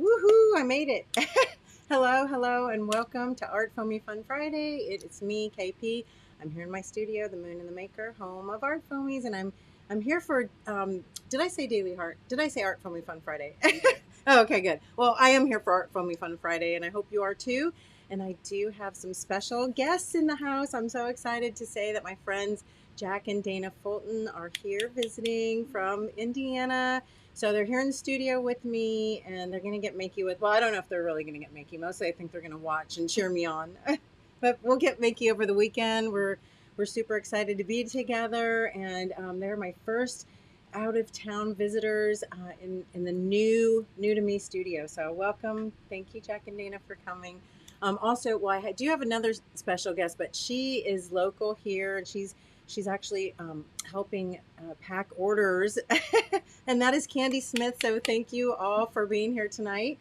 Woohoo! I made it. Hello, hello, and welcome to ArtFoamies Fun Friday. It's me, KP. I'm here in my studio, the Moon and the Maker, home of ArtFoamies, and I'm here for. Did I say Daily Heart? Did I say ArtFoamies Fun Friday? Oh, okay, good. Well, I am here for ArtFoamies Fun Friday, and I hope you are too. And I do have some special guests in the house. I'm so excited to say that my friends Jack and Dana Fulton are here visiting from Indiana. So they're here in the studio with me, and they're going to get Makey with. Well, I don't know if they're really going to get Makey. Mostly, I think they're going to watch and cheer me on. But we'll get Makey over the weekend. We're super excited to be together, and they're my first out of town visitors in the new to me studio. So welcome, thank you, Jack and Dana, for coming. Also, well, I do have another special guest, but she is local here, and she's actually helping pack orders, and that is Candy Smith. So thank you all for being here tonight.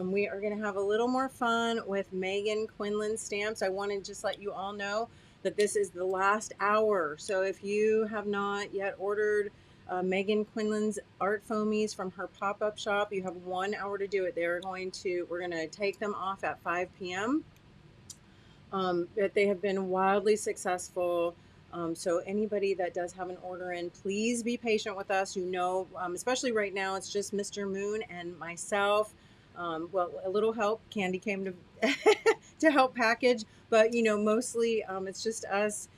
We are going to have a little more fun with Megan Quinlan stamps. I want to just let you all know that this is the last hour. So if you have not yet ordered Megan Quinlan's Art Foamies from her pop-up shop, you have 1 hour to do it. We're going to take them off at 5 p.m. But they have been wildly successful. So anybody that does have an order in, please be patient with us. Especially right now, it's just Mr. Moon and myself. Well, a little help. Candy came to to help package, but mostly it's just us.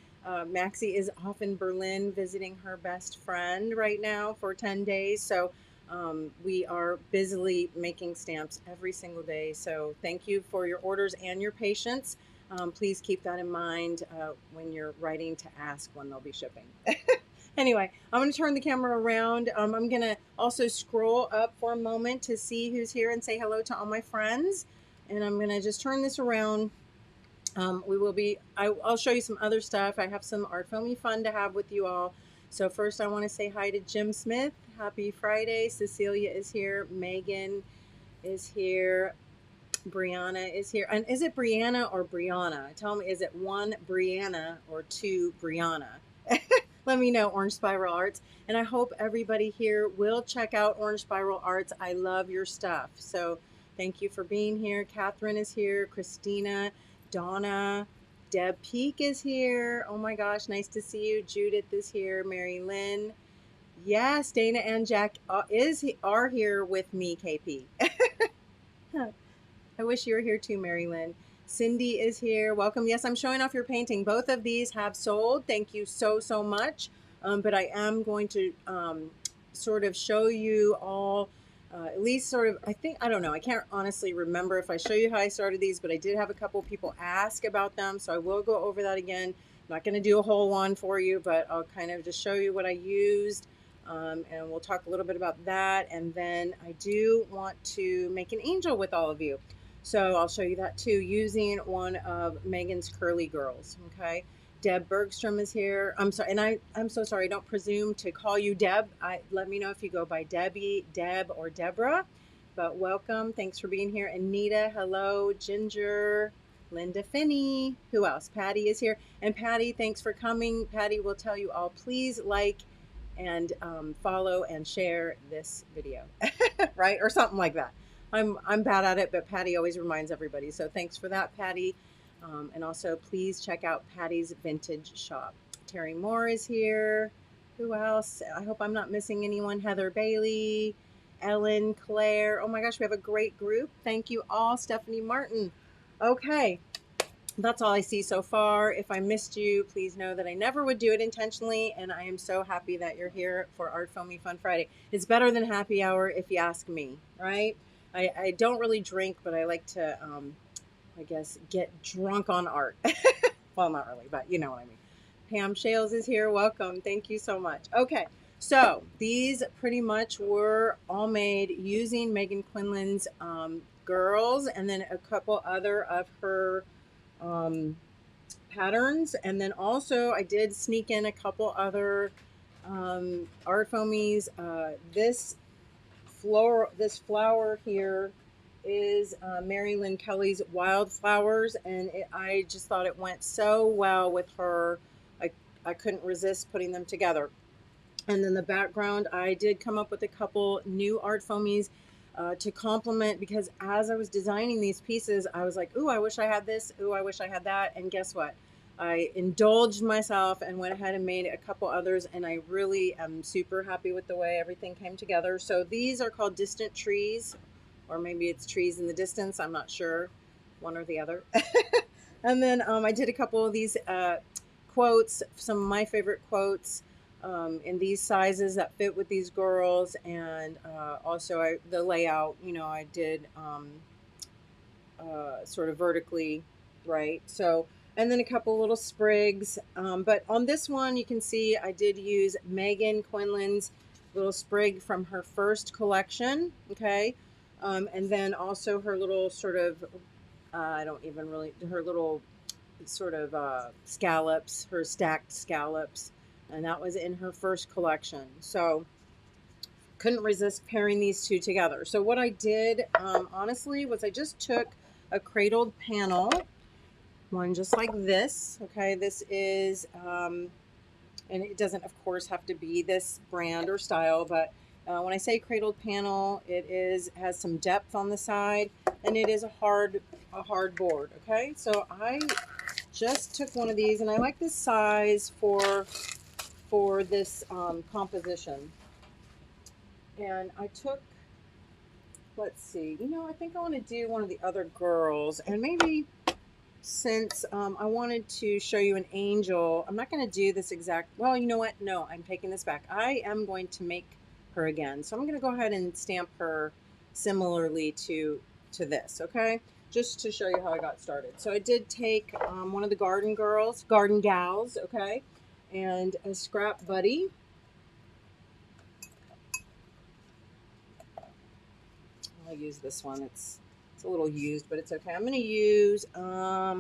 Maxie is off in Berlin visiting her best friend right now for 10 days. So we are busily making stamps every single day. So thank you for your orders and your patience. Please keep that in mind when you're writing to ask when they'll be shipping. Anyway, I'm going to turn the camera around. I'm going to also scroll up for a moment to see who's here and say hello to all my friends. And I'm going to just turn this around. I'll show you some other stuff. I have some Art Foamy fun to have with you all. So first I want to say hi to Jim Smith. Happy Friday. Cecilia is here. Megan is here. Brianna is here. And is it Brianna or Brianna? Tell me, is it one Brianna or two Brianna? Let me know, Orange Spiral Arts. And I hope everybody here will check out Orange Spiral Arts. I love your stuff. So thank you for being here. Catherine is here. Christina, Donna, Deb Peak is here. Oh my gosh, nice to see you. Judith is here. Mary Lynn. Yes, Dana and Jack are here with me, KP. I wish you were here too, Mary Lynn. Cindy is here. Welcome. Yes, I'm showing off your painting. Both of these have sold. Thank you so, so much. But I am going to sort of show you all, at least sort of, I don't know. I can't honestly remember if I show you how I started these, but I did have a couple people ask about them. So I will go over that again. I'm not going to do a whole one for you, but I'll kind of just show you what I used. And we'll talk a little bit about that. And then I do want to make an angel with all of you. So I'll show you that too, using one of Megan's Curly Girls, okay? Deb Bergstrom is here. I'm sorry, and I'm so sorry, I don't presume to call you Deb. Let me know if you go by Debbie, Deb, or Deborah. But welcome, thanks for being here. Anita, hello, Ginger, Linda Finney. Who else? Patty is here. And Patty, thanks for coming. Patty will tell you all, please like and follow and share this video, right? Or something like that. I'm bad at it, but Patty always reminds everybody. So thanks for that, Patty. And also, please check out Patty's Vintage Shop. Terry Moore is here. Who else? I hope I'm not missing anyone. Heather Bailey, Ellen, Claire. Oh my gosh, we have a great group. Thank you all. Stephanie Martin. Okay, that's all I see so far. If I missed you, please know that I never would do it intentionally, and I am so happy that you're here for Art Foamy Fun Friday. It's better than happy hour if you ask me, right? I don't really drink, but I like to, I guess, get drunk on art. Well, not really, but you know what I mean. Pam Shales is here. Welcome. Thank you so much. Okay, so these pretty much were all made using Megan Quinlan's girls, and then a couple other of her patterns. And then also I did sneak in a couple other Art Foamies. This flower here is Mary Lynn Kelly's Wildflowers, and I just thought it went so well with her. I couldn't resist putting them together. And then the background, I did come up with a couple new Art Foamies. to complement, because as I was designing these pieces, I was like, ooh, I wish I had this. Ooh, I wish I had that. And guess what? I indulged myself and went ahead and made a couple others, and I really am super happy with the way everything came together. So these are called distant trees, or maybe it's trees in the distance. I'm not sure, one or the other. And then I did a couple of these quotes, some of my favorite quotes in these sizes that fit with these girls, and also the layout. I did sort of vertically, right? So, and then a couple little sprigs. But on this one, you can see I did use Megan Quinlan's little sprig from her first collection. Okay. And then also her little sort of, I don't even really, her little sort of scallops, her stacked scallops. And that was in her first collection. So couldn't resist pairing these two together. So what I did, honestly, was I just took a cradled panel, one just like this. Okay, this is, and it doesn't, of course, have to be this brand or style, but when I say cradled panel, has some depth on the side, and it is a hard board. Okay, so I just took one of these, and I like this size for this composition. And I took, let's see, I think I want to do one of the other girls, and maybe since I wanted to show you an angel, I'm not going to do this exact, well, you know what? No, I'm taking this back. I am going to make her again. So I'm going to go ahead and stamp her similarly to this, okay? Just to show you how I got started. So I did take one of the garden gals, okay? And a scrap buddy. I'll use this one. It's a little used, but it's okay. I'm going to use a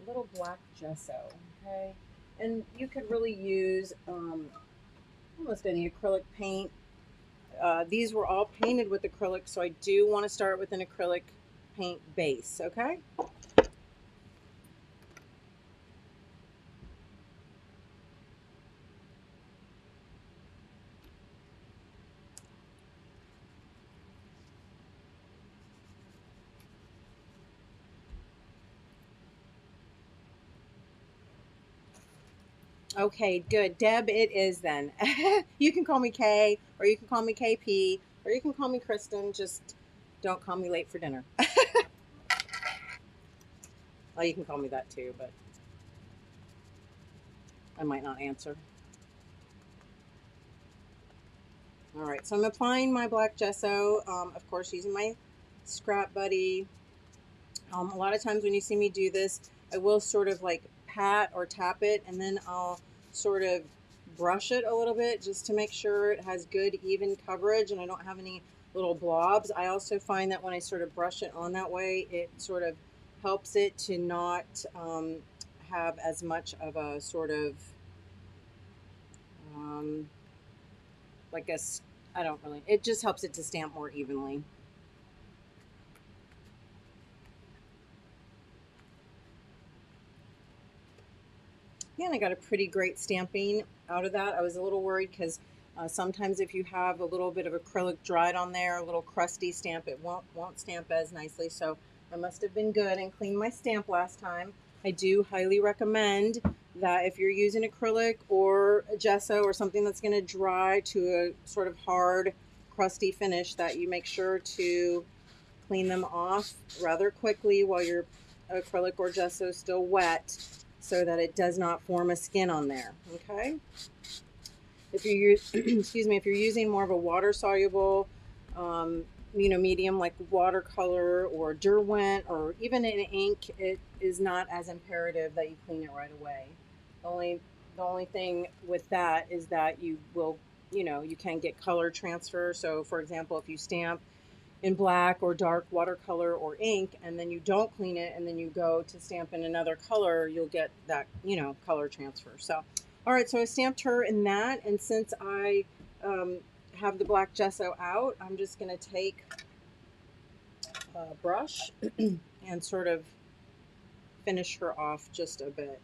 little black gesso, okay? And you could really use almost any acrylic paint. These were all painted with acrylic, so I do want to start with an acrylic paint base, okay? Okay, good. Deb, it is then. You can call me Kay, or you can call me KP, or you can call me Kristen. Just don't call me late for dinner. Well, you can call me that too, but I might not answer. All right, so I'm applying my black gesso, of course, using my scrap buddy. A lot of times when you see me do this, I will sort of like pat or tap it, and then I'll sort of brush it a little bit just to make sure it has good even coverage and I don't have any little blobs. I also find that when I sort of brush it on that way, it sort of helps it to not have as much of a sort of um, like a, I don't really, it just helps it to stamp more evenly. Yeah, and I got a pretty great stamping out of that. I was a little worried because sometimes if you have a little bit of acrylic dried on there, a little crusty stamp, it won't stamp as nicely. So I must have been good and cleaned my stamp last time. I do highly recommend that if you're using acrylic or a gesso or something that's going to dry to a sort of hard, crusty finish, that you make sure to clean them off rather quickly while your acrylic or gesso is still wet, so that it does not form a skin on there. Okay. If you're excuse me, if you're using more of a water soluble, medium like watercolor or Derwent or even in ink, it is not as imperative that you clean it right away. The only the only thing with that is that you will, you can get color transfer. So, for example, if you stamp in black or dark watercolor or ink, and then you don't clean it, and then you go to stamp in another color, you'll get that, color transfer. So, all right, so I stamped her in that, and since I have the black gesso out, I'm just going to take a brush and sort of finish her off just a bit.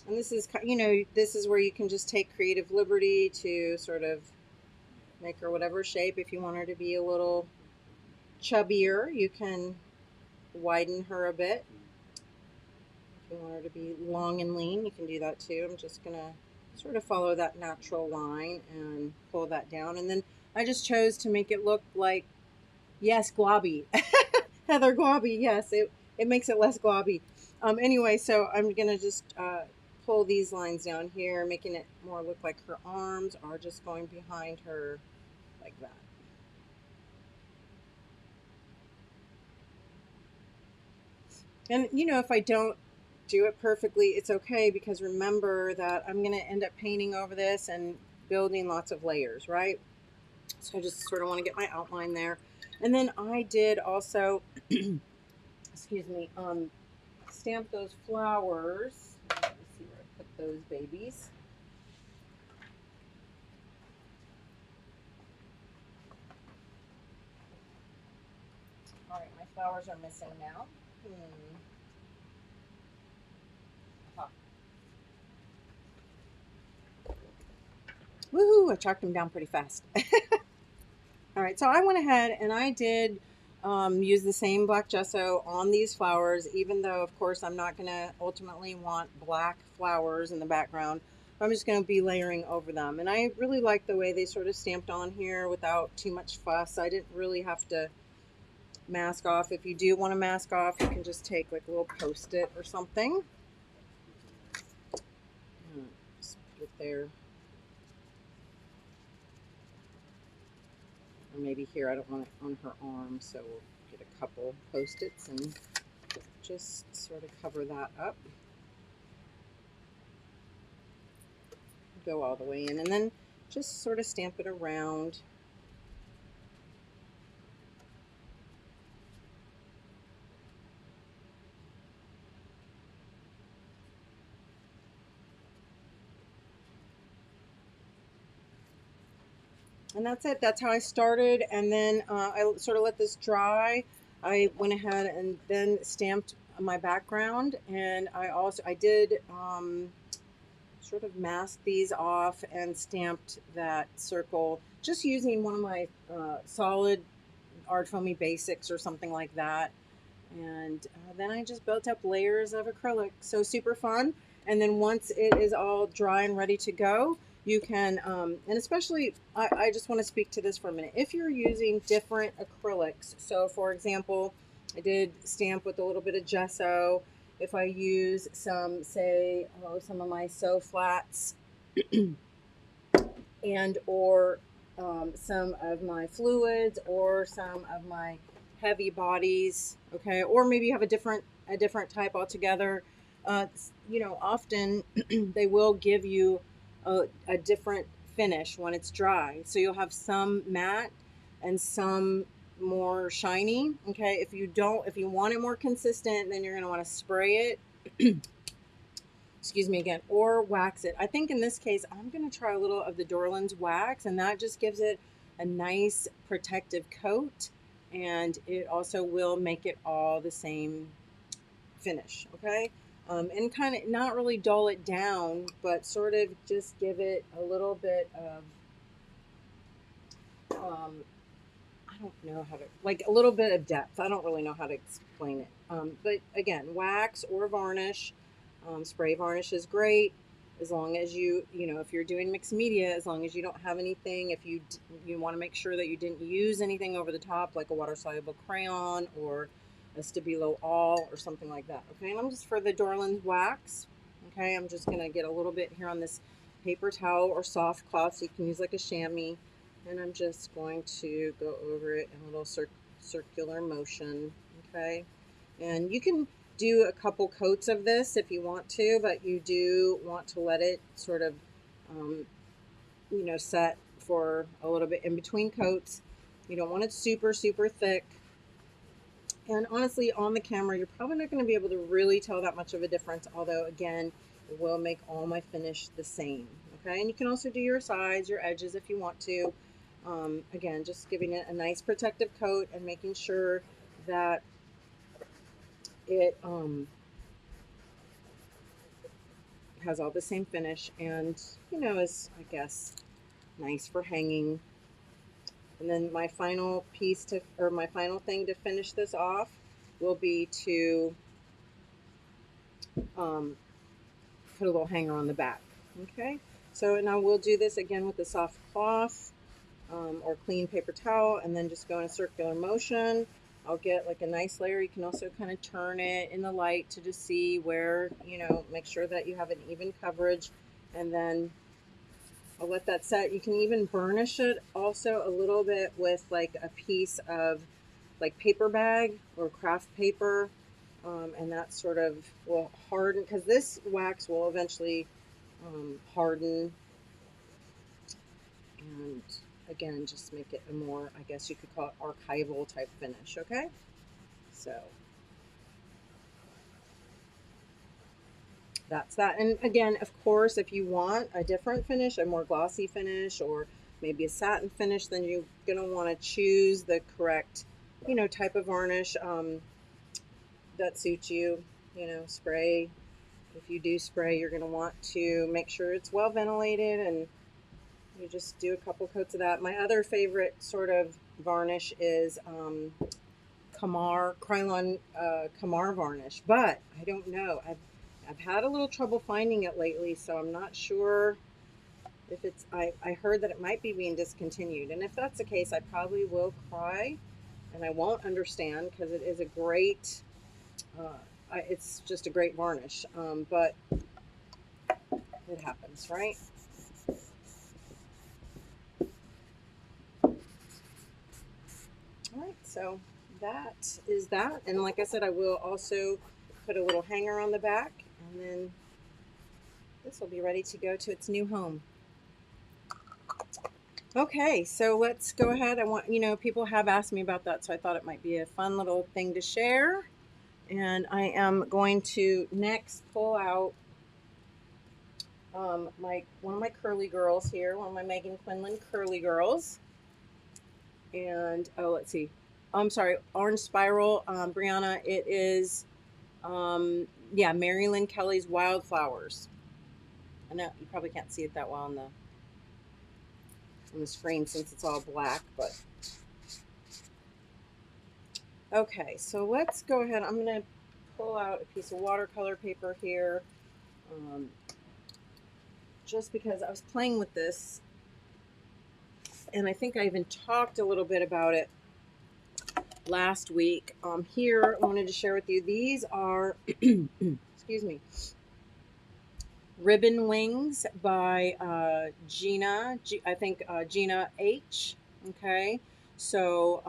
And this is, you know, this is where you can just take creative liberty to sort of make her whatever shape. If you want her to be a little chubbier, you can widen her a bit. If you want her to be long and lean, you can do that too. I'm just going to sort of follow that natural line and pull that down. And then I just chose to make it look like, yes, globby. Heather, globby, yes, it makes it less globby. Anyway, so I'm going to just pull these lines down here, making it more look like her arms are just going behind her like that. And, you know, if I don't do it perfectly, it's okay, because remember that I'm going to end up painting over this and building lots of layers, right? So I just sort of want to get my outline there. And then I did also, excuse me, stamp those flowers. Let me see where I put those babies. All right, my flowers are missing now. Huh. Woohoo, I chalked them down pretty fast. All right, so I went ahead and I did use the same black gesso on these flowers, even though, of course, I'm not going to ultimately want black flowers in the background. I'm just going to be layering over them. And I really like the way they sort of stamped on here without too much fuss. I didn't really have to mask off. If you do want to mask off, you can just take like a little Post-it or something. Just put it there. Or maybe here, I don't want it on her arm, so we'll get a couple Post-its and just sort of cover that up. Go all the way in, and then just sort of stamp it around. And that's it. That's how I started. And then I sort of let this dry. I went ahead and then stamped my background. And I did sort of mask these off and stamped that circle just using one of my solid Art Foamy Basics or something like that. And then I just built up layers of acrylic. So super fun. And then once it is all dry and ready to go, you can, and especially, I just want to speak to this for a minute. If you're using different acrylics, so for example, I did stamp with a little bit of gesso. If I use some, say, some of my So Flats and or some of my fluids or some of my heavy bodies, okay, or maybe you have a different type altogether. You know, often they will give you a different finish when it's dry. So you'll have some matte and some more shiny. Okay, if you want it more consistent, then you're going to want to spray it. Excuse me again, or wax it. I think in this case, I'm going to try a little of the Dorland's wax, and that just gives it a nice protective coat, and it also will make it all the same finish, okay? And kind of not really dull it down, but sort of just give it a little bit of, I don't know how to, like a little bit of depth. I don't really know how to explain it. But again, wax or varnish. Spray varnish is great as long as you know, if you're doing mixed media, as long as you don't have anything, if you want to make sure that you didn't use anything over the top, like a water-soluble crayon or a Stabilo All or something like that. Okay, and I'm just for the Dorland's wax. Okay, I'm just going to get a little bit here on this paper towel or soft cloth, so you can use like a chamois, and I'm just going to go over it in a little circular motion. Okay, and you can do a couple coats of this if you want to, but you do want to let it sort of, you know, set for a little bit in between coats. You don't want it super, super thick. And honestly, on the camera, you're probably not going to be able to really tell that much of a difference, although, again, it will make all my finish the same. Okay, and you can also do your sides, your edges if you want to. Again, just giving it a nice protective coat and making sure that it has all the same finish, and you know, is, I guess, nice for hanging. And then my final piece to, or my final thing to finish this off will be to um, put a little hanger on the back. Okay, so now we'll do this again with the soft cloth or clean paper towel, and then just go in a circular motion. I'll get like a nice layer. You can also kind of turn it in the light to just see where, you know, make sure that you have an even coverage, and then I'll let that set. You can even burnish it also a little bit with like a piece of like paper bag or craft paper, and that sort of will harden, because this wax will eventually harden, and again, just make it a more, I guess you could call it archival type finish. Okay, so that's that. And again, of course, if you want a different finish, a more glossy finish, or maybe a satin finish, then you're gonna want to choose the correct, you know, type of varnish that suits you. You know, spray. If you do spray, you're gonna want to make sure it's well ventilated, and you just do a couple coats of that. My other favorite sort of varnish is Krylon Kamar varnish, but I don't know. I've had a little trouble finding it lately, so I'm not sure if it's. I heard that it might be being discontinued, and if that's the case, I probably will cry, and I won't understand, because it is a great. It's just a great varnish, but it happens, right? All right, so that is that, and like I said, I will also put a little hanger on the back, and then this will be ready to go to its new home. Okay, so let's go ahead. I want, you know, people have asked me about that, so I thought it might be a fun little thing to share. And I am going to next pull out one of my curly girls here, one of my Megan Quinlan curly girls. And oh, let's see. I'm sorry, Orange Spiral, Brianna. It is, yeah, Mary Lynn Kelly's Wildflowers. I know you probably can't see it that well on the screen since it's all black, but okay, so let's go ahead. I'm going to pull out a piece of watercolor paper here, just because I was playing with this, and I think I even talked a little bit about it last week. Here, I wanted to share with you, these are, excuse me, Ribbon Wings by Gina, I think Gina H. Okay, so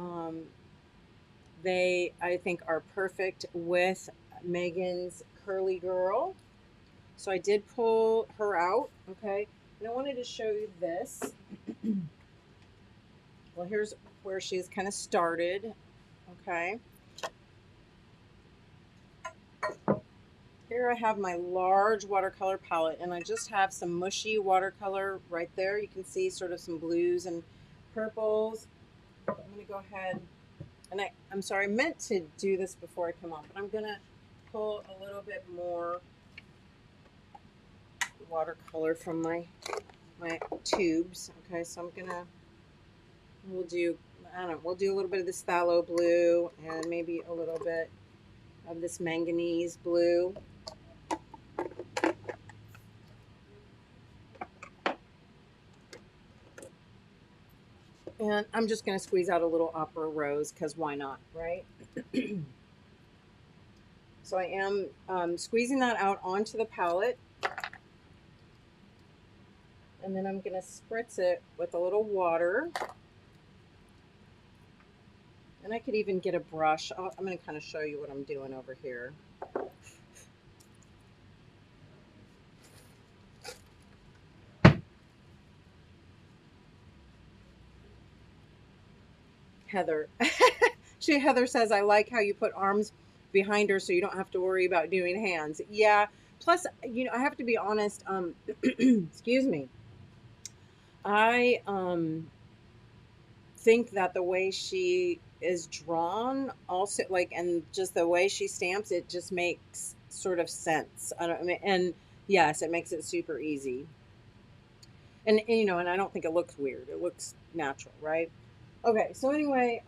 they, I think, are perfect with Megan's curly girl. So I did pull her out, okay? And I wanted to show you this. Well, here's where she's kind of started, okay? Here I have my large watercolor palette, and I just have some mushy watercolor right there. You can see sort of some blues and purples. I'm gonna go ahead, and I'm sorry, I meant to do this before I come on, but I'm gonna pull a little bit more watercolor from my tubes. Okay, so I'm gonna, we'll do, I don't know, we'll do a little bit of this phthalo blue and maybe a little bit of this manganese blue. And I'm just going to squeeze out a little opera rose, because why not, right? So I am squeezing that out onto the palette. And then I'm going to spritz it with a little water. And I could even get a brush. I'm going to kind of show you what I'm doing over here. Heather. Heather says, I like how you put arms behind her so you don't have to worry about doing hands. Yeah. Plus, you know, I have to be honest. Excuse me. I think that the way she is drawn also, like, and just the way she stamps it just makes sort of sense. I don't, I mean, and Yes, it makes it super easy. And you know, and I don't think it looks weird. It looks natural, right? Okay, so anyway,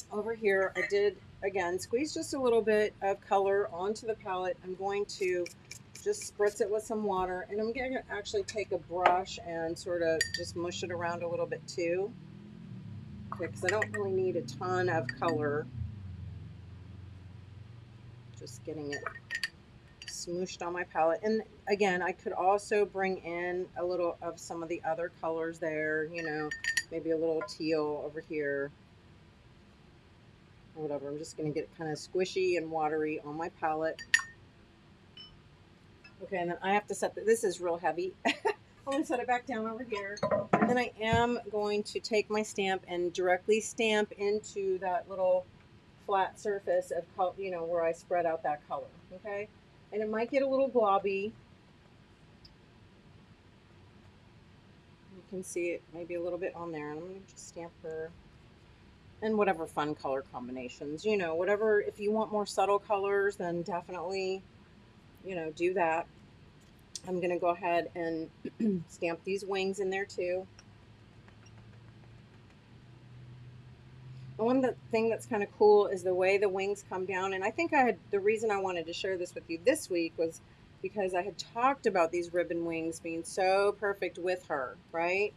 over here I did again squeeze just a little bit of color onto the palette. I'm going to just spritz it with some water, and I'm going to actually take a brush and sort of just mush it around a little bit too. Okay, because I don't really need a ton of color. Just getting it smooshed on my palette. And again, I could also bring in a little of some of the other colors there, you know, maybe a little teal over here or whatever. I'm just going to get it kind of squishy and watery on my palette. Okay, and then I have to set this is real heavy. I'm going to set it back down over here. And then I am going to take my stamp and directly stamp into that little flat surface of color, you know, where I spread out that color. Okay, and it might get a little globby. You can see it maybe a little bit on there, and I'm going to just stamp her. And whatever fun color combinations, you know, whatever. If you want more subtle colors, then definitely, you know, do that. I'm going to go ahead and stamp these wings in there too. And one thing that's kind of cool is the way the wings come down. And I think the reason I wanted to share this with you this week was because I had talked about these ribbon wings being so perfect with her, right?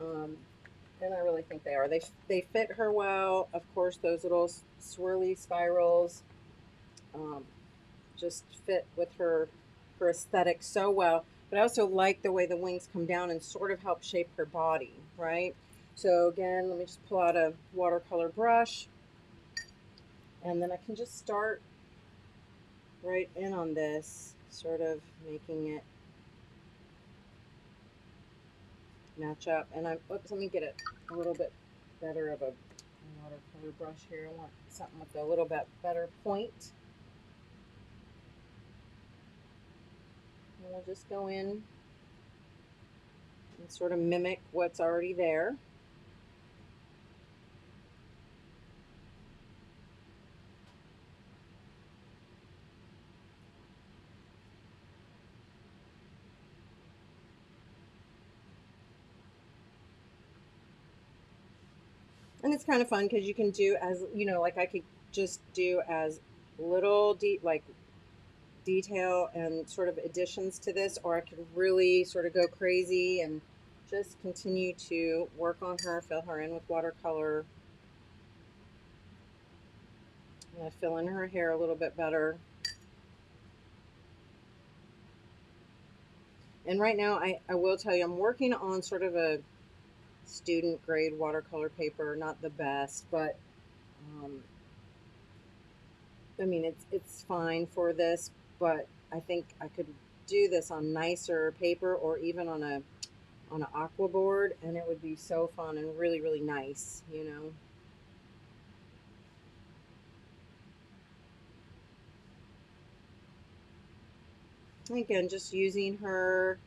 And I really think they are. They fit her well. Of course, those little swirly spirals um, just fit with her aesthetic so well. But I also like the way the wings come down and sort of help shape her body, right? So again, let me just pull out a watercolor brush, and then I can just start right in on this, sort of making it match up. And oops, let me get it a little bit better of a watercolor brush here. I want something with a little bit better point. And we'll just go in and sort of mimic what's already there. And it's kind of fun because you can do as, you know, like I could just do as little like detail and sort of additions to this, or I could really sort of go crazy and just continue to work on her, fill her in with watercolor. I'm going to fill in her hair a little bit better. And right now, I will tell you, I'm working on sort of a student grade watercolor paper, not the best, but I mean, it's fine for this, but I think I could do this on nicer paper or even on an aqua board, and it would be so fun and really, really nice, you know. Again, just using her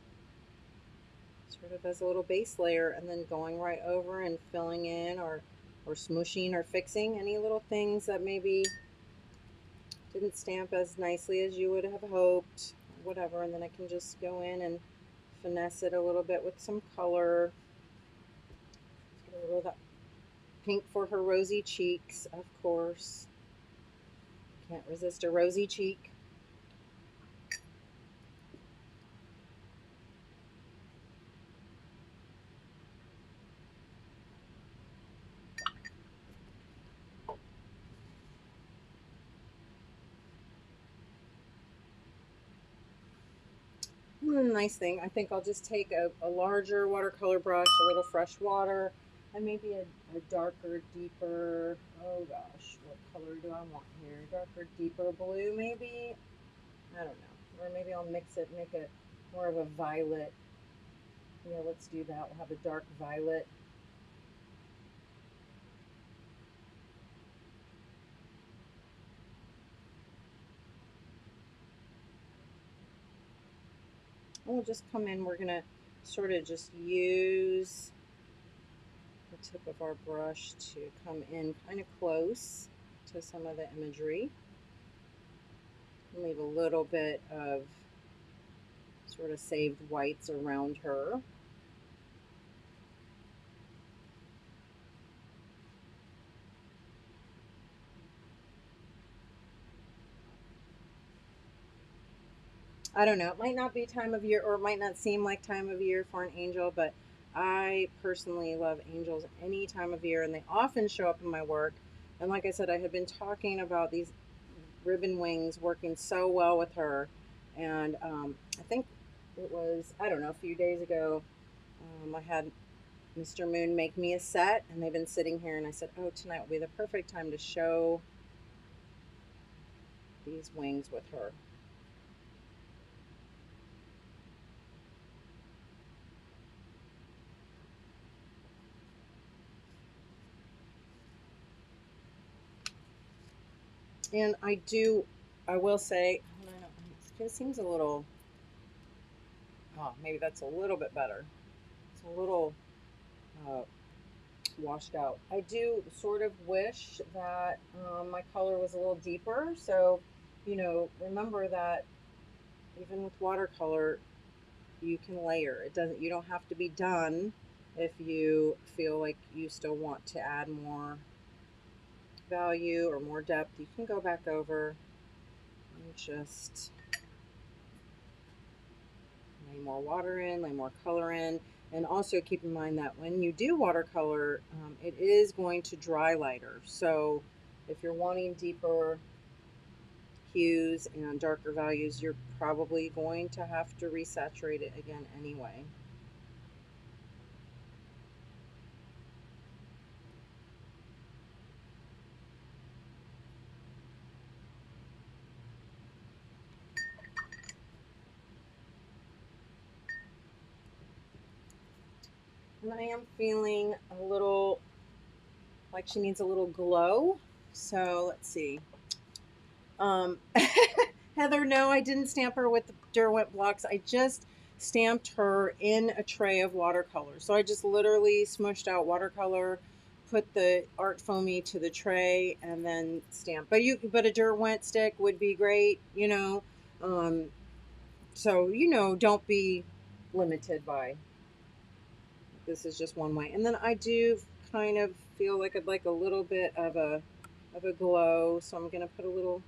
sort of as a little base layer and then going right over and filling in or smooshing or fixing any little things that maybe didn't stamp as nicely as you would have hoped, whatever. And then I can just go in and finesse it a little bit with some color. Get a little of that pink for her rosy cheeks, of course. Can't resist a rosy cheek. Nice thing. I think I'll just take a larger watercolor brush, a little fresh water, and maybe a darker, deeper, oh gosh, what color do I want here? Darker, deeper blue, maybe? I don't know. Or maybe I'll mix it, make it more of a violet. Yeah, let's do that. We'll have a dark violet. And we'll just come in, we're going to sort of just use the tip of our brush to come in kind of close to some of the imagery. Leave a little bit of sort of saved whites around her. I don't know. It might not be time of year, or it might not seem like time of year for an angel, but I personally love angels any time of year, and they often show up in my work. And like I said, I had been talking about these ribbon wings working so well with her, and I think it was, I don't know, a few days ago, I had Mr. Moon make me a set, and they've been sitting here, and I said, oh, tonight will be the perfect time to show these wings with her. And I will say, it seems a little, oh, maybe that's a little bit better. It's a little uh, washed out. I do sort of wish that my color was a little deeper. So, remember that even with watercolor, you can layer. You don't have to be done if you feel like you still want to add more value or more depth. You can go back over and just lay more water in, lay more color in. And also keep in mind that when you do watercolor, it is going to dry lighter. So if you're wanting deeper hues and darker values, you're probably going to have to resaturate it again anyway. And I am feeling a little like she needs a little glow. So let's see. Heather, no, I didn't stamp her with the Derwent blocks. I just stamped her in a tray of watercolor. So I just literally smushed out watercolor, put the art foamy to the tray, and then stamped. But a Derwent stick would be great, Um, so don't be limited by this is just one way. And then I do kind of feel like I'd like a little bit of a glow, so I'm gonna put a little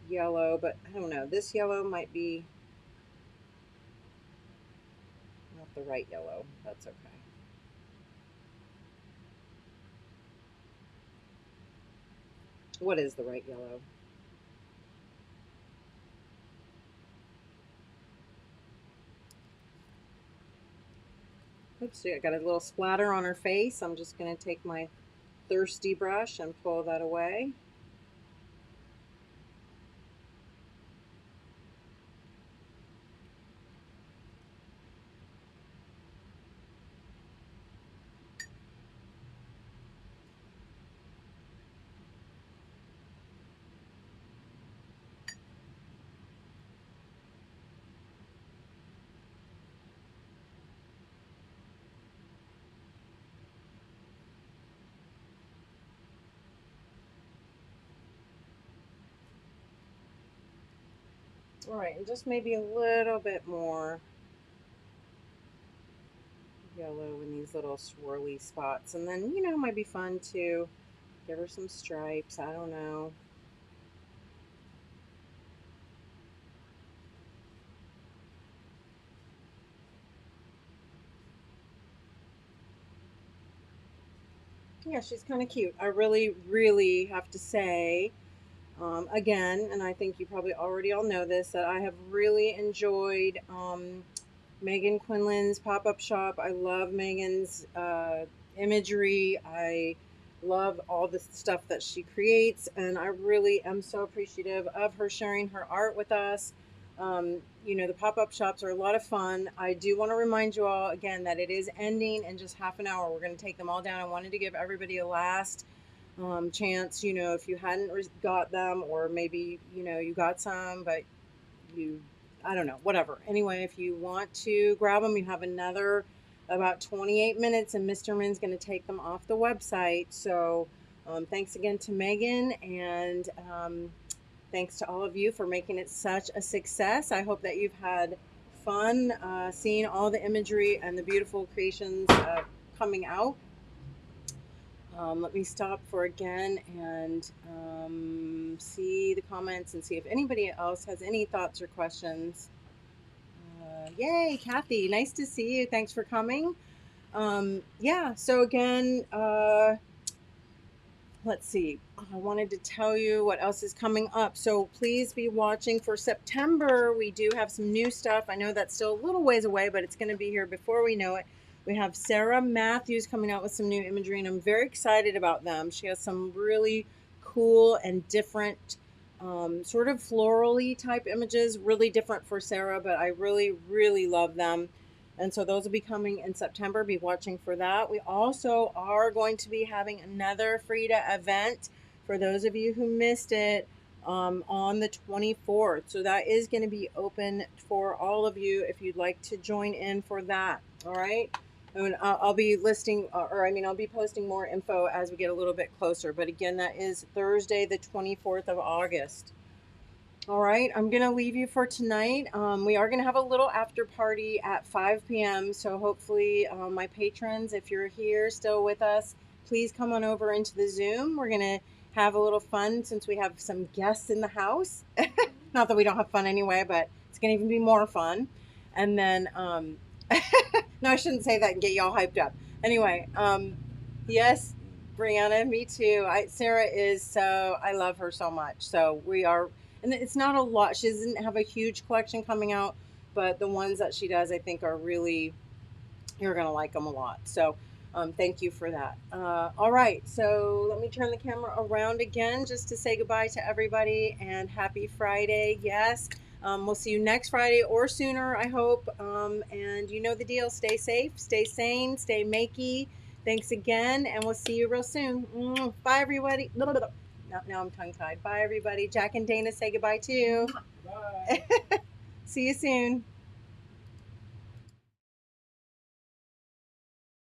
yellow, but I don't know. This yellow might be not the right yellow. That's okay. What is the right yellow? Oops, I got a little splatter on her face. I'm just gonna take my thirsty brush and pull that away. All right, and just maybe a little bit more yellow in these little swirly spots. And then, it might be fun to give her some stripes. I don't know. Yeah, she's kind of cute. I really, really have to say, again, and I think you probably already all know this, that I have really enjoyed Megan Quinlan's pop-up shop. I love Megan's imagery. I love all the stuff that she creates, and I really am so appreciative of her sharing her art with us. The pop-up shops are a lot of fun. I do want to remind you all again that it is ending in just half an hour. We're going to take them all down. I wanted to give everybody a last chance, if you hadn't got them, or maybe, you got some, but you, I don't know, whatever. Anyway, if you want to grab them, you have another about 28 minutes, and Mr. Min's going to take them off the website. So thanks again to Megan, and thanks to all of you for making it such a success. I hope that you've had fun seeing all the imagery and the beautiful creations coming out. Let me stop for again and see the comments and see if anybody else has any thoughts or questions. Yay, Kathy, nice to see you. Thanks for coming. Yeah, so again, let's see. I wanted to tell you what else is coming up. So please be watching for September. We do have some new stuff. I know that's still a little ways away, but it's going to be here before we know it. We have Sarah Matthews coming out with some new imagery, and I'm very excited about them. She has some really cool and different sort of florally type images, really different for Sarah, but I really, really love them. And so those will be coming in September. Be watching for that. We also are going to be having another Frida event for those of you who missed it on the 24th. So that is going to be open for all of you if you'd like to join in for that. All right. And I'll be listing, I'll be posting more info as we get a little bit closer. But again, that is Thursday, the 24th of August. All right, I'm going to leave you for tonight. We are going to have a little after party at 5 p.m. So hopefully my patrons, if you're here still with us, please come on over into the Zoom. We're going to have a little fun since we have some guests in the house. Not that we don't have fun anyway, but it's going to even be more fun. And then, no, I shouldn't say that and get you all hyped up. Anyway, yes, Brianna, me too. Sarah is so, I love her so much. So we are. And it's not a lot. She doesn't have a huge collection coming out, but the ones that she does, I think, are really, you're going to like them a lot. So thank you for that. All right. So let me turn the camera around again just to say goodbye to everybody and happy Friday. Yes. We'll see you next Friday or sooner, I hope. And you know the deal. Stay safe, stay sane, stay makey. Thanks again, and we'll see you real soon. Bye, everybody. Now I'm tongue-tied. Bye, everybody. Jack and Dana say goodbye, too. Bye. See you soon.